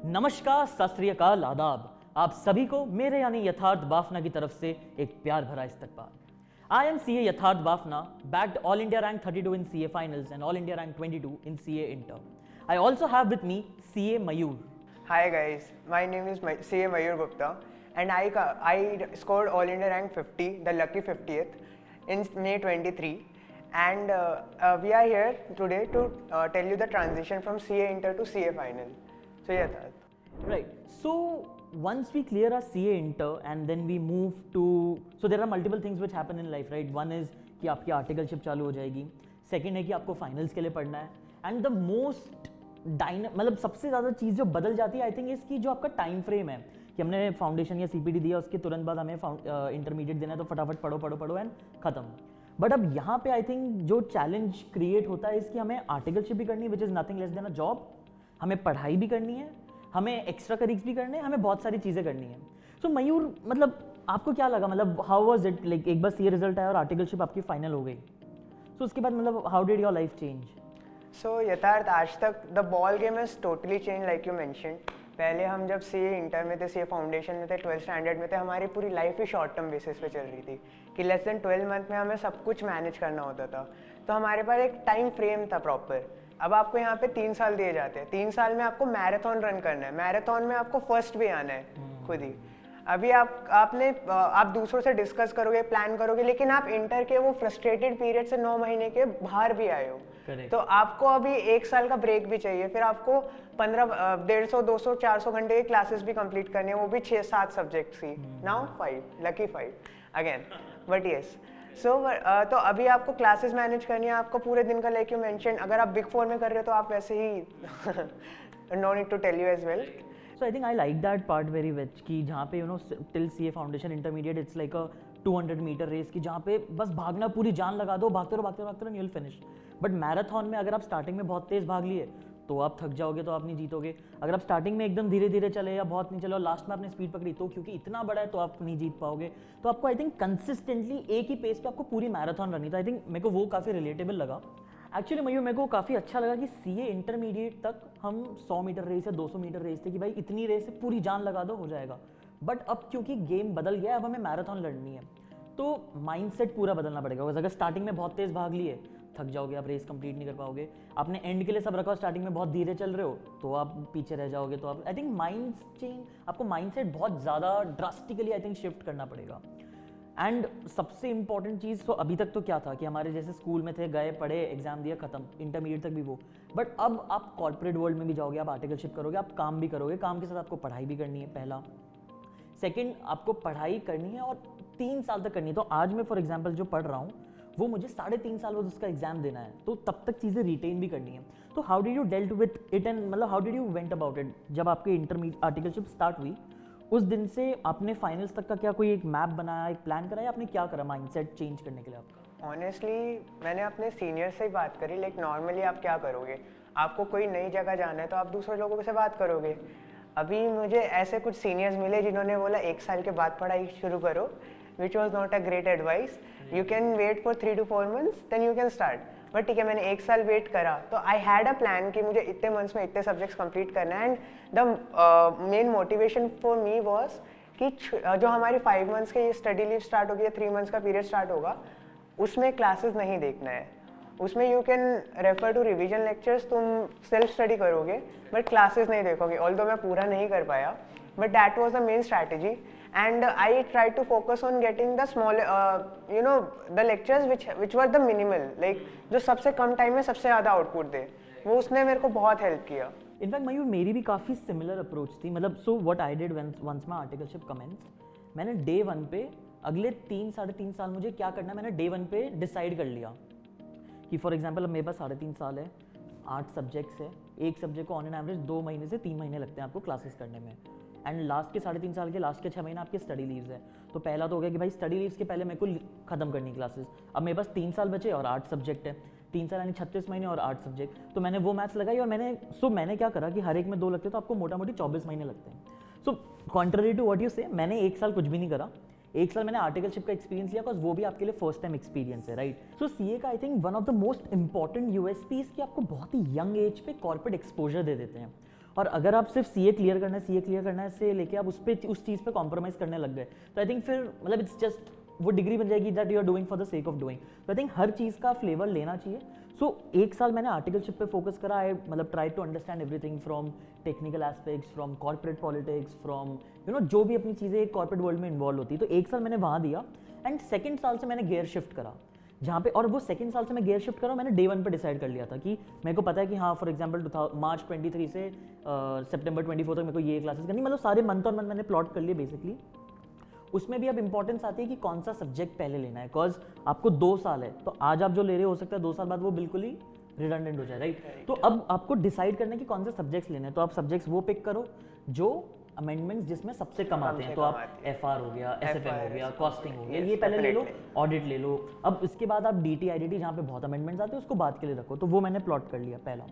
नमस्कार, सत श्री अकाल, आदाब। आप सभी को मेरे यानी यथार्थ बाफना की तरफ से एक प्यार भरा इस्तकबाल। I am CA Yatharth Bafna, bagged All India rank 32 in CA finals and All India rank 22 in CA inter. I also have with me CA Mayur. Hi guys, my name is CA Mayur Gupta and I scored All India rank 50, the lucky 50th in May 23, and we are here today to tell you the transition from CA inter to CA final. So yeah, Right. So once we clear our CA inter and then we move to, so there are multiple things which happen in life, right? One is कि आपकी articleship चालू हो जाएगी, second है कि आपको finals के लिए पढ़ना है, एंड द मोस्ट मतलब सबसे ज़्यादा चीज़ जो बदल जाती है आई थिंक इसकी जो आपका टाइम फ्रेम है कि हमने फाउंडेशन या सीपीडी दिया, उसके तुरंत बाद हमें इंटरमीडिएट देना है, तो फटाफट पढ़ो पढ़ो पढ़ो एंड खत्म। बट अब यहाँ पे आई थिंक जो चैलेंज क्रिएट होता है इसकी हमें आर्टिकलशिप भी करनी है, which is nothing less than a job, हमें पढ़ाई भी करनी है, हमें एक्स्ट्रा करिक्स भी करने हैं, हमें बहुत सारी चीज़ें करनी है। सो मयूर, मतलब आपको क्या लगा, मतलब हाउ वाज इट, लाइक एक बार सीए रिजल्ट आया और आर्टिकलशिप आपकी फाइनल हो गई, सो उसके बाद मतलब how did your life change? So Yatharth आज तक the ball game is totally change like you mentioned. पहले हम जब सीए इंटर में थे, सीए फाउंडेशन में थे, 12th स्टैंडर्ड में थे, हमारी पूरी लाइफ ही शॉर्ट टर्म बेसिस पे चल रही थी कि लेस देन 12 मंथ में हमें सब कुछ मैनेज करना होता था, तो हमारे पास एक टाइम फ्रेम था प्रॉपर। अब आपको यहाँ पे 3 साल दिए जाते हैं, 3 साल में आपको मैराथन रन करना है, मैराथन में आपको फर्स्ट भी आना है खुद ही। अभी आप दूसरों से डिस्कस करोगे, प्लान करोगे, लेकिन आप इंटर के वो फ्रस्ट्रेटेड पीरियड से 9 महीने के बाहर भी आए हो, तो आपको अभी 1 साल का ब्रेक भी चाहिए, फिर आपको 150, 200, 400 घंटे की क्लासेस भी कंप्लीट करनी है, वो भी 6-7 सब्जेक्ट्स की, now 5, lucky 5 again, but yes. तो अभी आपको क्लासेस मैनेज करनी है, आपको पूरे दिन का, लाइक यू मेंशन, अगर आप बिग 4 में कर रहे हो तो आप वैसे ही no need to tell you as well. So I think I like that part very much कि जहाँ पे you know till CA foundation intermediate it's like a 200 metre race की, जहाँ पे बस भागना, पूरी जान लगा दो, भागते रहो भागते रहो भागते रहो, you will finish. But marathon में अगर आप स्टार्टिंग में बहुत तेज भाग लिए तो आप थक जाओगे, तो आप नहीं जीतोगे। अगर आप स्टार्टिंग में एकदम धीरे धीरे चले या बहुत नहीं चले और लास्ट में आपने स्पीड पकड़ी, तो क्योंकि इतना बड़ा है तो आप नहीं जीत पाओगे। तो आपको आई थिंक कंसिस्टेंटली एक ही पेस पे आपको पूरी मैराथन रनी, तो आई थिंक मेरे को वो काफ़ी रिलेटेबल लगा। एक्चुअली मयूर, मेरे को काफ़ी अच्छा लगा कि सीए इंटरमीडिएट तक हम 100 मीटर रेस या 200 मीटर रेस थे कि भाई इतनी रेस है, पूरी जान लगा दो, हो जाएगा। बट अब क्योंकि गेम बदल गया है, अब हमें मैराथन लड़नी है, तो माइंडसेट पूरा बदलना पड़ेगा। अगर स्टार्टिंग में बहुत तेज़ भाग लिए, थक जाओगे, आप रेस कंप्लीट नहीं कर पाओगे। आपने एंड के लिए सब रखा, स्टार्टिंग में बहुत धीरे चल रहे हो तो आप पीछे रह जाओगे। तो आप आई थिंक माइंड चेंज, आपको माइंडसेट बहुत ज़्यादा ड्रास्टिकली आई थिंक शिफ्ट करना पड़ेगा। एंड सबसे इंपॉर्टेंट चीज़, तो अभी तक तो क्या था कि हमारे जैसे स्कूल में थे, गए, पढ़े, एग्जाम दिया, खत्म, इंटरमीडिएट तक भी वो। बट अब आप कॉर्पोरेट वर्ल्ड में भी जाओगे, आप आर्टिकलशिप करोगे, आप काम भी करोगे, काम के साथ आपको पढ़ाई भी करनी है, पहला। सेकेंड, आपको पढ़ाई करनी है और 3 साल तक करनी है। तो आज मैं फॉर एग्जाम्पल जो पढ़ रहा हूँ वो मुझे 3.5 साल बाद उसका एग्जाम देना है, तो तब तक चीज़ें रिटेन भी करनी है। तो how did you dealt with it, and मतलब how did you went about it? जब आपकी इंटरमीडिएट आर्टिकलशिप स्टार्ट हुई उस दिन से आपने फाइनल्स तक का क्या कोई एक मैप बनाया, एक प्लान करा, या आपने क्या करा माइंडसेट चेंज करने के लिए आपका? ऑनेस्टली मैंने अपने सीनियर से ही बात करी, लाइक नॉर्मली आप क्या करोगे, आपको कोई नई जगह जाना है तो आप दूसरे लोगों से बात करोगे। अभी मुझे ऐसे कुछ सीनियर्स मिले जिन्होंने बोला 1 साल के बाद पढ़ाई शुरू करो, which was not a great advice. You can wait for 3 to 4 months, then you can start. But ठीक है, मैंने 1 साल वेट करा, तो आई हैड अ प्लान कि मुझे इतने मंथ्स में इतने सब्जेक्ट्स कंप्लीट करना है। And the main motivation for me was कि जो हमारी 5 मंथ्स के ये स्टडी लीव स्टार्ट होगी या 3 मंथ्स का पीरियड स्टार्ट होगा, उसमें क्लासेस नहीं देखना है, उसमें you can refer to revision lectures, तुम सेल्फ स्टडी करोगे बट क्लासेस नहीं देखोगे। ऑल्दो मैं पूरा नहीं कर पाया, but that was the main strategy. And I tried to focus on getting the small, the lectures which were the minimal, like जो सबसे कम टाइम में सबसे ज़्यादा आउटपुट दे, वो उसने मेरे को बहुत हेल्प किया। इनफैक्ट मयूर, मेरी भी काफ़ी सिमिलर अप्रोच थी। मतलब so what I did once my articleship commences, मैंने डे 1 पे अगले 3-3.5 साल मुझे क्या करना है, मैंने डे 1 पे डिसाइड कर लिया कि फॉर एग्जाम्पल अब मेरे पास 3.5 साल है, 8 सब्जेक्ट्स है, एक सब्जेक्ट को ऑन एन एवरेज 2 महीने से 3 महीने लगते हैं आपको क्लासेस करने में, एंड लास्ट के 3.5 साल के लास्ट के 6 महीने आपके स्टडी लीव्स है। तो पहला तो हो गया कि भाई स्टडी लीव्स के पहले मेरे को खत्म करनी क्लासेस। अब मेरे पास 3 साल बचे और 8 सब्जेक्ट है, 3 साल यानी 36 महीने और 8 सब्जेक्ट, तो मैंने वो मैथ्स लगाई और मैंने क्या करा कि हर एक में 2 लगते तो आपको मोटा मोटी 24 महीने लगते हैं। सो कॉन्ट्ररी टू व्हाट यू से, मैंने 1 साल कुछ भी नहीं करा, 1 साल मैंने आर्टिकलशिप का एक्सपीरियंस लिया, बिकॉज वो भी आपके लिए फर्स्ट टाइम एक्सपीरियंस है, राइट। सो सीए का I think one of the most important USPs कि आपको बहुत ही यंग एज पे कॉर्पोरेट एक्सपोजर दे देते हैं। और अगर आप सिर्फ सीए क्लियर करना है से लेके आप उस चीज़ पे कॉम्प्रोमाइज़ करने लग गए तो आई थिंक फिर मतलब इट्स जस्ट वो डिग्री बन जाएगी that you are doing for the sake of doing. तो आई थिंक हर चीज़ का फ्लेवर लेना चाहिए। सो एक साल मैंने आर्टिकलशिप पे फोकस करा। आई मतलब try to understand everything from technical aspects, from corporate politics, from जो भी अपनी चीज़ें कॉर्पोरेट वर्ल्ड में इन्वॉल्व होती है। तो एक साल मैंने वहाँ दिया एंड सेकेंड साल से मैंने गियर शिफ्ट करा जहाँ पे, और वो सेकंड साल से मैं गियर शिफ्ट करा मैंने डे 1 पे डिसाइड कर लिया था कि मेरे को पता है कि हाँ फॉर एग्जांपल मार्च 23 से सितंबर 24 तक मेरे को ये क्लासेस करनी, मतलब सारे मंथ और मंथ मैंने प्लॉट कर लिए बेसिकली। उसमें भी अब इंपॉर्टेंस आती है कि कौन सा सब्जेक्ट पहले लेना है, बिकॉज आपको 2 साल है तो आज आप जो ले रहे हो सकता है 2 साल बाद वो बिल्कुल ही रिडंडेंट हो जाए, राइट। तो अब आपको डिसाइड करना है कि कौन से सब्जेक्ट्स लेने हैं। तो आप सब्जेक्ट्स वो पिक करो जो अमेंडमेंट्स जिसमें सबसे कम आते हैं। तो आप एफआर हो गया, एसएफएम हो गया, कॉस्टिंग हो गया, ये पहले ले लो, ऑडिट ले लो। अब इसके बाद आप डीटी आईडीटी जहाँ पे बहुत अमेंडमेंट्स आते हैं उसको बाद के लिए रखो। तो वो मैंने प्लॉट कर लिया पहला।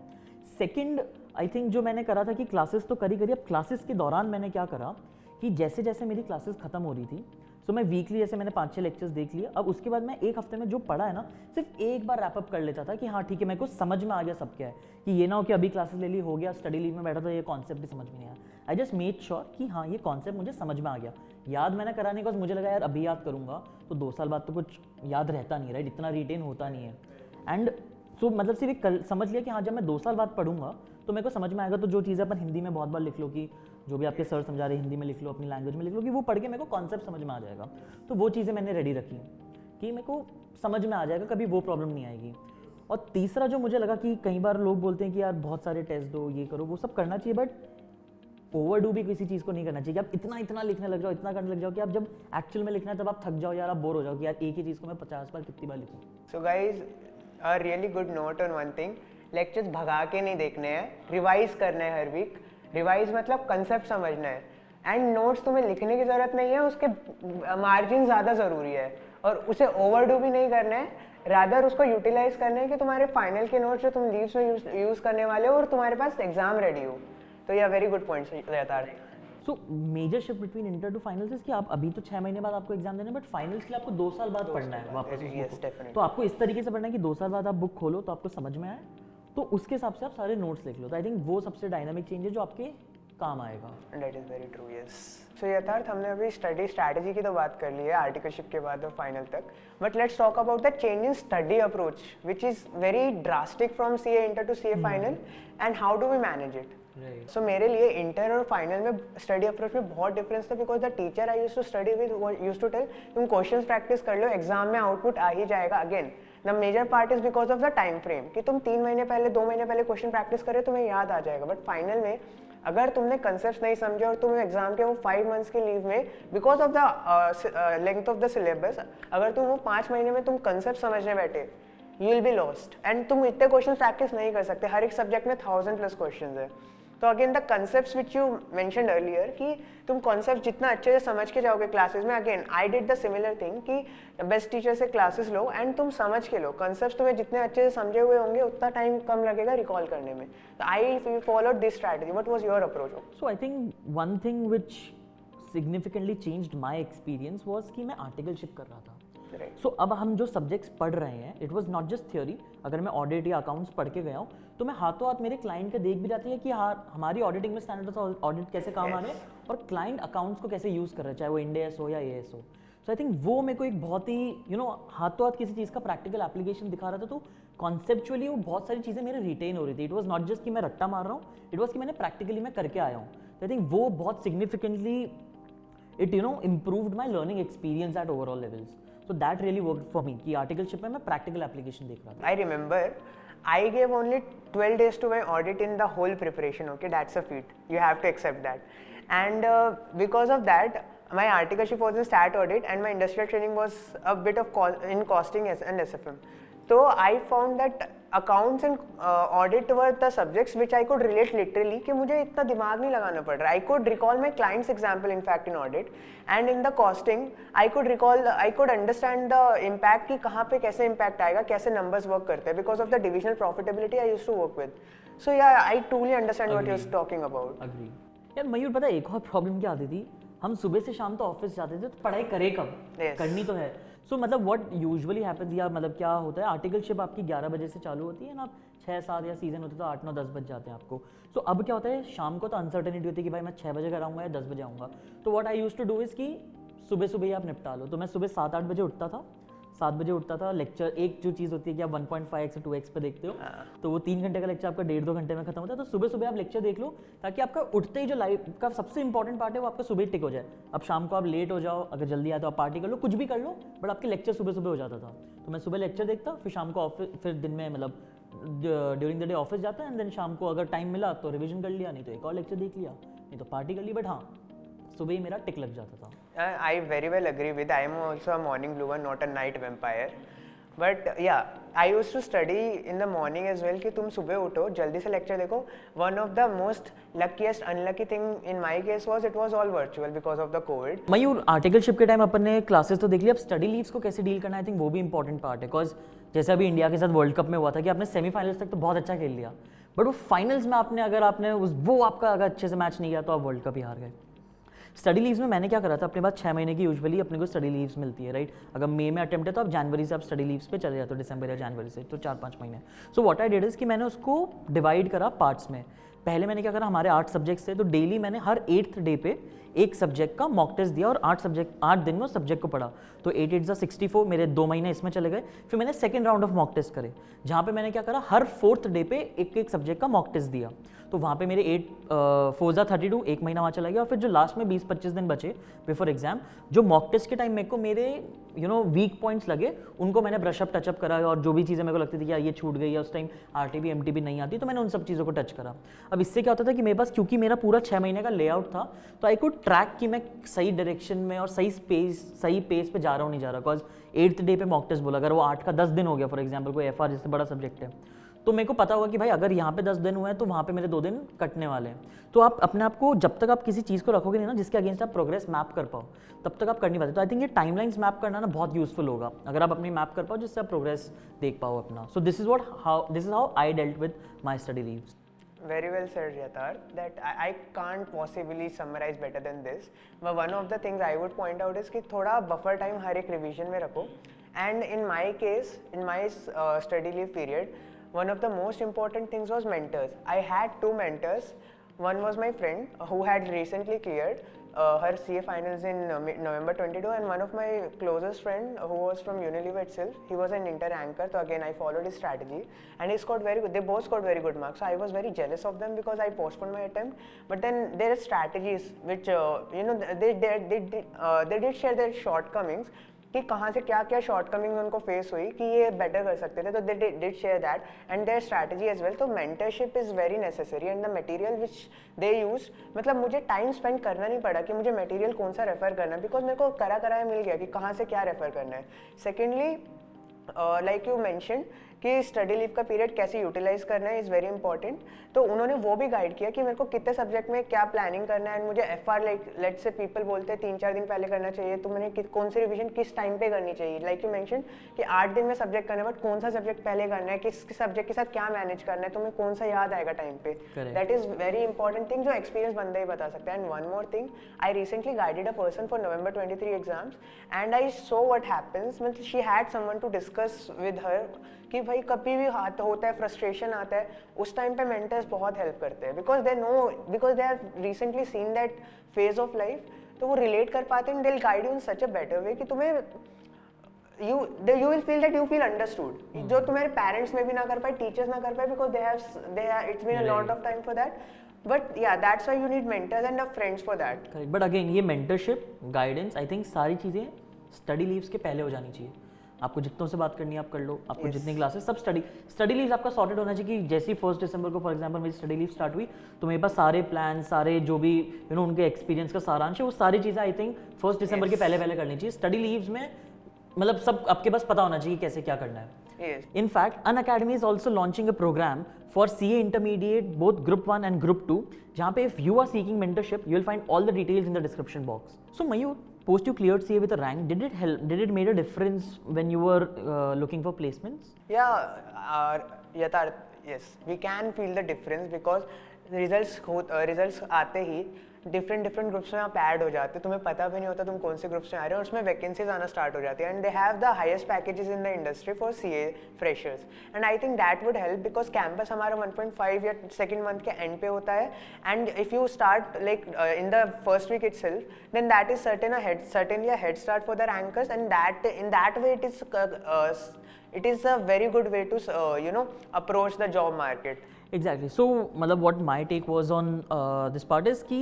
सेकंड आई थिंक जो मैंने करा था कि क्लासेस तो करी अब क्लासेस के दौरान मैंने क्या करा कि जैसे जैसे मेरी क्लासेस खत्म हो रही थी तो मैं वीकली जैसे मैंने 5-6 लेक्चर्स देख लिए। अब उसके बाद मैं एक हफ्ते में जो पढ़ा है ना सिर्फ एक बार रैपअप कर लेता था कि हाँ ठीक है मेरे को समझ में आ गया सब क्या है, कि ये ना हो कि अभी क्लासेस ले ली हो गया, स्टडी लीव में बैठा तो ये कॉन्सेप्ट भी समझ में नहीं आया। आई जस्ट मेड श्योर कि हाँ ये कॉन्सेप्ट मुझे समझ में आ गया। याद मैंने करा नहीं बिकॉज मुझे लगा यार अभी याद करूँगा तो 2 साल बाद तो कुछ याद रहता नहीं, राइट, इतना रिटेन होता नहीं है। एंड सो मतलब सिर्फ एक समझ लिया कि हाँ जब मैं 2 साल बाद पढ़ूंगा तो मेरे को समझ में आएगा। तो जो चीज़ें अपन हिंदी में बहुत बार लिख लो कि जो भी आपके सर समझा रहे हिंदी में लिख लो, अपनी लैंग्वेज में लिख लो, कि वो पढ़ के मेरे को कॉन्सेप्ट समझ में आ जाएगा। तो वो चीज़ें मैंने रेडी रखी कि मेरे को समझ में आ जाएगा, कभी वो प्रॉब्लम नहीं आएगी। और तीसरा जो मुझे लगा कि कई बार लोग बोलते हैं कि यार बहुत सारे टेस्ट दो, ये करो, वो सब करना चाहिए, बट ओवरडू भी किसी चीज़ को नहीं करना चाहिए कि आप इतना लिखने लग जाओ, इतना करने लग जाओ कि आप जब एक्चुअल में लिखना है तब आप थक जाओ यार, आप बोर हो जाओ कि यार एक ही चीज़ को मैं 50 बार कितनी बार लिखूँ। So guys a really good note on one thing, lectures भगा के नहीं देखने हैं, रिवाइज करना है हर वीक। रिवाइज मतलब कंसेप्ट समझना है। एंड नोट्स तुम्हें लिखने की ज़रूरत नहीं है, उसके मार्जिन ज़्यादा ज़रूरी है और उसे ओवरडू भी नहीं करना है, रादर उसको यूटिलाइज करना है कि तुम्हारे फाइनल के नोट्स जो तुम लीव्स में यूज़ करने वाले हो और तुम्हारे पास एग्जाम रेडी हो। तो यह वेरी गुड पॉइंट रहता है। So major shift between inter to finals is कि आप अभी तो 6 महीने बाद आपको एग्जाम देना है, बट फाइनल्स के लिए आपको 2 साल बाद पढ़ना है वापस उस बुक को। तो आपको इस तरीके से पढ़ना है कि 2 साल बाद आप बुक खोलो तो आपको समझ में आए, तो उसके हिसाब से आप सारे नोट्स लिख लो। तो आई थिंक वो सबसे डायनामिक चेंज है जो आपके काम आएगा। That is very true, yes. So Yatharth हमने अभी स्टडी स्ट्रैटेजी की तो बात कर ली है आर्टिकलशिप के बाद और फाइनल तक, but let's talk about the change in study approach which is very drastic from CA inter to CA final, and how do we manage it. So मेरे लिए इंटर और फाइनल में स्टडी अप्रोच में बहुत difference था, because the teacher I used to study with used to tell तुम questions practice कर लो, एग्जाम में आउटपुट आ ही जाएगा। Again the major part is because of the time frame कि तुम 3 महीने पहले 2 महीने पहले क्वेश्चन प्रैक्टिस करे तुम्हें याद आ जाएगा। बट फाइनल में अगर तुमने कंसेप्ट नहीं समझे और तुम एग्जाम के वो 5 मंथ्स के लीव में because of the length of the syllabus, अगर तुम वो 5 महीने में तुम कंसेप्ट समझने बैठे, you will be lost and तुम इतने क्वेश्चन प्रैक्टिस नहीं कर सकते। हर एक सब्जेक्ट में 1000+ क्वेश्चन है। तो again the concepts which you mentioned earlier कि तुम कॉन्सेप्ट जितना अच्छे से समझ के जाओगे क्लासेस में, again I did the similar thing कि बेस्ट टीचर से क्लासेस लो एंड तुम समझ के लो। कंसेप्ट तुम्हें जितने अच्छे से समझे हुए होंगे उतना टाइम कम लगेगा रिकॉल करने में। तो I followed this strategy. What was your approach? So I think one thing which significantly changed my experience was कि मैं आर्टिकलशिप कर रहा था। सो अब हम जो सब्जेक्ट्स पढ़ रहे हैं it was not just theory. अगर मैं ऑडिट या अकाउंट्स पढ़ के गया हूँ तो मैं हाथों हाथ मेरे क्लाइंट के देख भी जाती है कि हाँ हमारी ऑडिटिंग में स्टैंडर्ड ऑडिट कैसे काम आ रहे हैं और क्लाइंट अकाउंट्स को कैसे यूज़ कर रहा है, चाहे वो इंडियस हो या एएस हो। सो आई थिंक वो मेरे को एक बहुत ही हाथों हाथ किसी चीज़ का प्रैक्टिकल एप्लीकेशन दिखा रहा था। तो कॉन्सेप्चुअली वो बहुत सारी चीज़ें मेरे रिटेन हो रही थी। इट वॉज नॉट जस्ट कि मैं रट्टा मार रहा हूँ, इट वॉज कि मैंने प्रैक्टिकली मैं करके आया हूँ। तो आई थिंक वो बहुत significantly it improved my learning experience eight overall levels. So that really worked for me कि आर्टिकलशिप में मैं प्रैक्टिकल एप्लीकेशन देख रहा था। I remember I gave only 12 days to my audit in the whole preparation. Okay, that's a feat. You have to accept that. And because of that, my articleship was in stat audit and my industrial training was a bit of in costing and SFM. So I found that accounts and audit were the subjects which I could relate literally कि मुझे इतना दिमाग नहीं लगाना पड़ रहा। I could recall my client's example in fact in audit, and in the costing I could understand the impact कि कहाँ पे कैसे impact आएगा, कैसे numbers work करते हैं because of the divisional profitability I used to work with. So yeah, I truly understand what you're talking about. Agree. यार मयूर पता है एक और प्रॉब्लम क्या आती थी, हम सुबह से शाम तो ऑफिस जाते थे तो पढ़ाई करे कब? करनी तो है। सो मतलब व्हाट यूजुअली हैपेंस या मतलब क्या होता है, आर्टिकलशिप आपकी 11 बजे से चालू होती है ना, आप 6-7 या सीजन होते तो 8-9-10 बज जाते हैं आपको. सो अब क्या होता है, शाम को तो अनसर्टेनिटी होती है कि भाई मैं 6 बजे घर आऊँगा या 10 बजे आऊँगा. तो what I used to do is कि सुबह सुबह ही आप निपटा लो. तो मैं सुबह 7-8 बजे उठता था. 7 बजे उठता था. लेक्चर एक जो चीज़ होती है कि आप 1.5x से 2x पे देखते हो, तो वो 3 घंटे का लेक्चर आपका 1.5-2 घंटे में खत्म होता है. तो सुबह सुबह आप लेक्चर देख लो ताकि आपका उठते ही जो लाइफ का सबसे इंपॉर्टेंट पार्ट है वो आपका सुबह ही टिक हो जाए. अब शाम को आप लेट हो जाओ, अगर जल्दी आए तो आप पार्टी कर लो, कुछ भी कर लो, बट आपके लेक्चर सुबह सुबह हो जाता था. तो मैं सुबह लेक्चर देखता, फिर शाम को ऑफिस, फिर दिन में मतलब ड्यूरिंग द डे ऑफिस जाता है, एंड देन शाम को अगर टाइम मिला तो रिवीजन कर लिया, नहीं तो एक और लेक्चर देख लिया, नहीं तो पार्टी कर ली. बट हाँ, सुबह ही मेरा टिक लग जाता था. I very well agree with. I am also a morning bloomer, not a night vampire. But yeah, I used to study in the morning as well कि तुम सुबह उठो, जल्दी से लेक्चर देखो. One of the most luckiest unlucky thing in my case was it was all virtual because of the COVID. Mayur, articleship के time अपन ने classes तो देख लिया, अब स्टडी लीव्स को कैसे डील करना है, आई थिंक वो भी इंपॉर्टेंट पार्ट है. बिकॉज जैसे अभी इंडिया के साथ वर्ल्ड कप में हुआ था कि आपने सेमीफाइनल्स तक तो बहुत अच्छा खेल लिया, बट वो फाइनल्स में आपने अगर आपने वो आपका अगर अच्छे से मैच नहीं किया तो आप वर्ल्ड कप ही हार गए. स्टडी लीव्स में मैंने क्या करा था, अपने पास 6 महीने की यूजुअली अपने को स्टडी लीव्स मिलती है, राइट. अगर मई में अटेम्प्ट है तो आप जनवरी से आप स्टडी लीव्स पे चले जाते हो, दिसंबर या जनवरी से, तो 4-5 महीने. सो व्हाट आई डिड इज़ कि मैंने उसको डिवाइड करा पार्ट्स में. पहले मैंने क्या करा, हमारे 8 सब्जेक्ट्स थे, तो डेली मैंने हर 8th डे पे एक सब्जेक्ट का मॉक टेस्ट दिया और 8 दिन में उस सब्जेक्ट को पढ़ा. तो 8 × 64, मेरे 2 महीने इसमें चले गए. फिर मैंने second round of mock test करे, जहाँ पे मैंने क्या करा, हर 4th डे पे एक सब्जेक्ट का मॉक टेस्ट दिया. तो वहाँ पे मेरे 4 × 32 एक महीना वहाँ चला गया. और फिर जो लास्ट में 20-25 दिन बचे बिफोर एग्जाम, जो मॉक टेस्ट के टाइम मेरे को मेरे वीक पॉइंट्स लगे, उनको मैंने ब्रशअप टचअप करा, और जो भी चीज़ें मेरे को लगती थी कि यार ये छूट गई, या उस टाइम RTB MTB नहीं आती, तो मैंने उन सब चीज़ों को टच करा. अब इससे क्या होता था कि मेरे पास, क्योंकि मेरा पूरा 6 महीने का लेआउट था, तो आई कुड ट्रैक कि मैं सही डायरेक्शन में और सही पेस पे जा रहा हूँ नहीं जा रहा. बिकॉज 8th डे पे मॉक टेस्ट बोला, अगर वो 8 का 10 दिन हो गया फॉर एग्जाम्पल, कोई FR जैसे बड़ा सब्जेक्ट है, तो मेरे को पता होगा कि भाई अगर यहाँ पे 10 दिन हुए हैं तो वहाँ पे मेरे 2 दिन कटने वाले हैं. तो आप अपने आप को, जब तक आप किसी चीज़ को रखोगे नहीं ना जिसके अगेंस्ट आप प्रोग्रेस मैप कर पाओ, तब तक आप कर नहीं पाते. तो आई थिंक ये टाइमलाइंस मैप करना ना बहुत यूजफुल होगा अगर आप अपनी मैप कर पाओ, जिससे आप प्रोग्रेस देख पाओ अपना. So this is how I dealt with my study leaves. Very well said, Yathar. That I can't possibly summarize better than this. But one of the things I would point out is कि थोड़ा buffer time हर एक revision में रखो. And in my case, in my study leave period, one of the most important things was mentors. I had 2 mentors. One was my friend who had recently cleared her CA finals in November 22, and one of my closest friend who was from Unilever itself. He was an inter anchor, so again I followed his strategy, and he scored very good. They both scored very good marks. So I was very jealous of them because I postponed my attempt. But then there are strategies which they did share their shortcomings. कि कहाँ से क्या क्या shortcomings उनको face हुई कि ये better कर सकते थे, तो they did share that and their strategy as well. तो mentorship is very necessary, and the material which they use, मतलब मुझे टाइम स्पेंड करना नहीं पड़ा कि मुझे मटेरियल कौन सा रेफर करना है, बिकॉज मेरे को कराया मिल गया कि कहाँ से क्या रेफर करना है. सेकेंडली, लाइक यू मैंशन कि स्टडी लीव का पीरियड कैसे यूटिलाइज करना है इज़ वेरी इंपॉर्टेंट. तो उन्होंने वो भी गाइड किया कि मेरे को कितने सब्जेक्ट में क्या प्लानिंग करना है. एंड मुझे FR लाइक लेट से पीपल बोलते हैं 3-4 दिन पहले करना चाहिए, तो मैंने कौन सी रिवीजन किस टाइम पे करनी चाहिए. लाइक यू मेंशन कि 8 दिन में सब्जेक्ट करना है, बट कौन सा सब्जेक्ट पहले करना है, किस सब्जेक्ट के साथ क्या मैनेज करना है, तुम्हें कौन सा याद आएगा टाइम पे. That is very important thing जो एक्सपीरियंस बंदा ही बता सकता है. And one more thing, I recently guided a person for November 23 exams, and I saw what happens, मतलब she had someone to discuss with her कि भाई कभी भी हाथ होता है, फ्रस्ट्रेशन आता है, उस टाइम पे मेंटर्स बहुत हेल्प करते हैं, because they have recently seen that phase of life. तो वो रिलेट कर पाते हैं, they will guide you in such a better way कि तुम्हें you will feel that you feel understood. जो तुम्हारे पेरेंट्स में भी ना कर पाए, टीचर्स ना कर पाए, because they have it's been a lot of time for that. But yeah, that's why you need mentors and friends for that. Correct. But again, ये mentorship, guidance, I think सारी चीज़ें स्टडी लीव्स के पहले हो जानी चाहिए. आपको जितनों से बात करनी है आप कर लो, आपको जितनी क्लासेस सब स्टडी लीव्स आपका सॉर्टेड होना चाहिए कि जैसे ही 1 दिसंबर को फॉर एग्जांपल मेरी स्टडी लीव स्टार्ट हुई, तो मेरे पास सारे प्लान, सारे जो भी उनके एक्सपीरियंस का सारांश है, वो सारी चीज़ें आई थिंक 1 दिसंबर के पहले करनी चाहिए. स्टडी लीव्स में मतलब सब आपके पास पता होना चाहिए कैसे क्या करना है. In fact, Unacademy is also launching a program for CA Intermediate, both Group 1 and Group 2, जहाँ पे if you are seeking mentorship, you will find all the details in the description box. So Mayur, post you cleared CA with a rank, did it help? Did it made a difference when you were looking for placements? Yeah, Yathar, yes, we can feel the difference because results आते ही different groups में आप add हो जाते, तुम्हें पता भी नहीं होता तुम कौन से ग्रुप्स में आ रहे हो, और उसमें वैकेंसीज आना स्टार्ट हो जाती है, and they have the highest packages in the industry for CA freshers, and I think that would help because campus हमारा 1.5 या सेकंड मंथ के एंड पे होता है, and if you start like in the first week itself, then that is certainly a head start for the rankers, and that in that way it is a very good way to approach the job market. Exactly. So, मतलब what my take was on this part is कि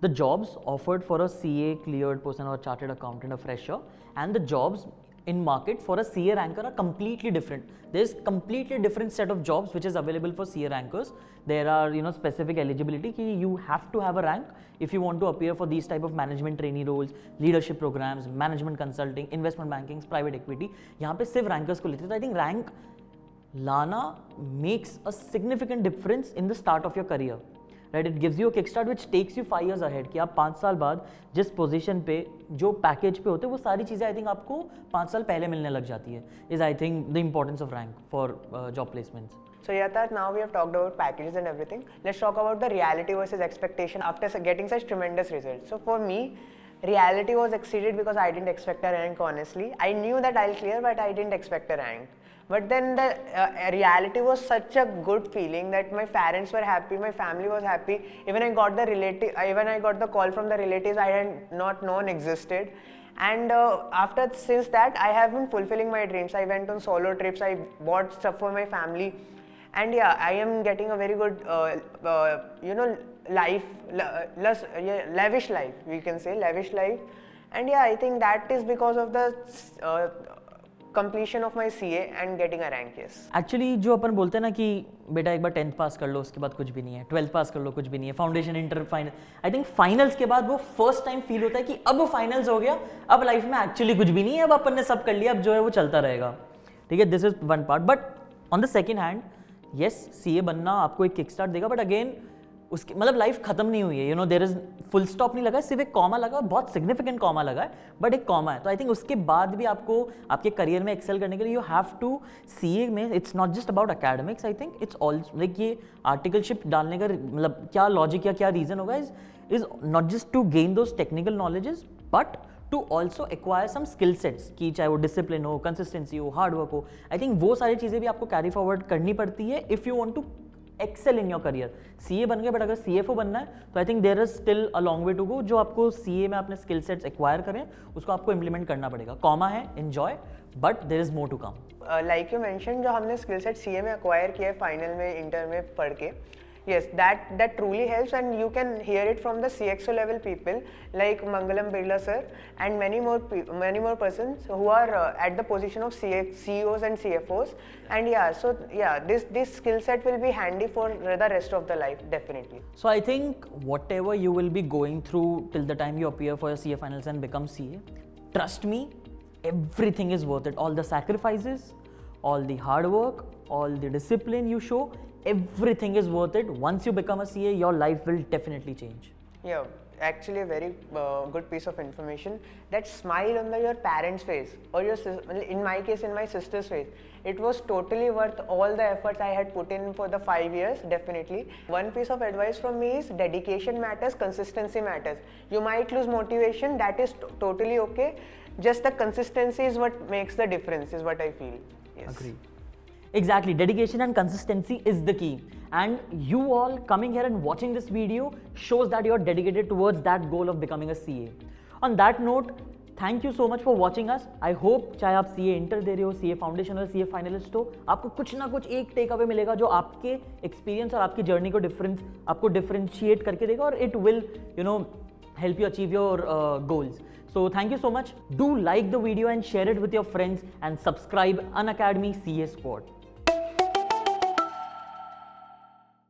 the jobs offered for a CA cleared person or chartered accountant, a fresher, and the jobs in market for a CA ranker are completely different. There is completely different set of jobs which is available for CA rankers. There are specific eligibility कि you have to have a rank if you want to appear for these type of management trainee roles, leadership programs, management consulting, investment banking, private equity. यहाँ पे सिर्फ rankers को लेते हैं. तो I think rank लाना makes a significant difference in the start of your career. Right, it gives you a kickstart which takes you 5 years ahead कि आप 5 साल बाद जिस पोजीशन पे जो पैकेज पे होते हैं वो सारी चीज़ें आई थिंक आपको 5 साल पहले मिलने लग जाती है. Is I think the importance of rank for job placements. So Yatharth, now we have talked about packages and everything. Let's talk about the reality versus expectation after getting such tremendous results. So for me, reality was exceeded because I didn't expect a rank, honestly. I knew that I'll clear, but I didn't expect a rank. But then the reality was such a good feeling that my parents were happy, my family was happy. Even I got the call from the relatives I had not known existed. And since that, I have been fulfilling my dreams. I went on solo trips, I bought stuff for my family. And yeah, I am getting a very good, lavish life, we can say, lavish life. And yeah, I think that is because of the completion of my CA and getting a rank, yes. Actually जो अपन बोलते हैं ना कि बेटा एक बार 10th पास कर लो उसके बाद कुछ भी नहीं है, 12th पास कर लो कुछ भी नहीं है, foundation inter final, I think finals के बाद वो फर्स्ट टाइम फील होता है कि अब फाइनल्स हो गया, अब लाइफ में एक्चुअली कुछ भी नहीं है, अब अपन ने सब कर लिया, अब जो है वो चलता रहेगा. ठीक है, this is one part. But on the second hand, yes, CA बनना आपको एक किक स्टार्ट देगा, बट अगेन उसकी मतलब लाइफ खत्म नहीं हुई है. देयर इज फुल स्टॉप नहीं लगा, सिर्फ एक कॉमा लगा, बहुत सिग्निफिकेंट कॉमा लगा है, बट एक कॉमा है. तो आई थिंक उसके बाद भी आपको आपके करियर में एक्सेल करने के लिए यू हैव टू सीए में, it's not just about academics. I think it's all like ये आर्टिकलशिप डालने का मतलब क्या लॉजिक या क्या रीजन होगा is not just to gain those technical knowledges, but to also acquire some skill sets की चाहे वो डिसिप्लिन हो, कंसिस्टेंसी हो, हार्ड वर्क हो. आई थिंक वो सारी चीज़ें भी आपको कैरी फॉरवर्ड करनी पड़ती है if you want to excel in your career. CA बन गए, बट अगर सीएफओ बनना है तो I think there is still a long way to go. जो आपको सीए में अपने स्किल सेट्स एक्वायर करें उसको आपको इंप्लीमेंट करना पड़ेगा. कॉमा है, enjoy, but there is more to come. Like you mention, जो हमने स्किल सेट सीए में एक्वायर किया है फाइनल में, इंटर में पढ़ के, yes, that truly helps, and you can hear it from the CXO level people like Mangalam Birla sir and many more persons who are at the position of CEOs and CFOs. And this skill set will be handy for the rest of the life, definitely. So I think whatever you will be going through till the time you appear for your CA finals and become CA, trust me, everything is worth it. All the sacrifices, all the hard work, all the discipline you show, everything is worth it. Once you become a CA, your life will definitely change. Yeah, actually a very good piece of information. That smile on your parents' face, or in my case, in my sister's face, it was totally worth all the efforts I had put in for the 5 years, definitely. One piece of advice from me is dedication matters, consistency matters. You might lose motivation, that is totally okay. Just the consistency is what makes the difference, is what I feel. Yes. Agree. Exactly, dedication and consistency is the key, and you all coming here and watching this video shows that you are dedicated towards that goal of becoming a CA. On that note, thank you so much for watching us. I hope चाहे आप CA inter दे रहे हो, CA foundation हो, CA finalist हो, आपको कुछ ना कुछ एक टेक अवे मिलेगा जो आपके एक्सपीरियंस और आपकी जर्नी को आपको डिफरेंशिएट करके देगा, और it will help you achieve your goals. So thank you so much. Do like the video and share it with your friends, and subscribe Unacademy CA Sport.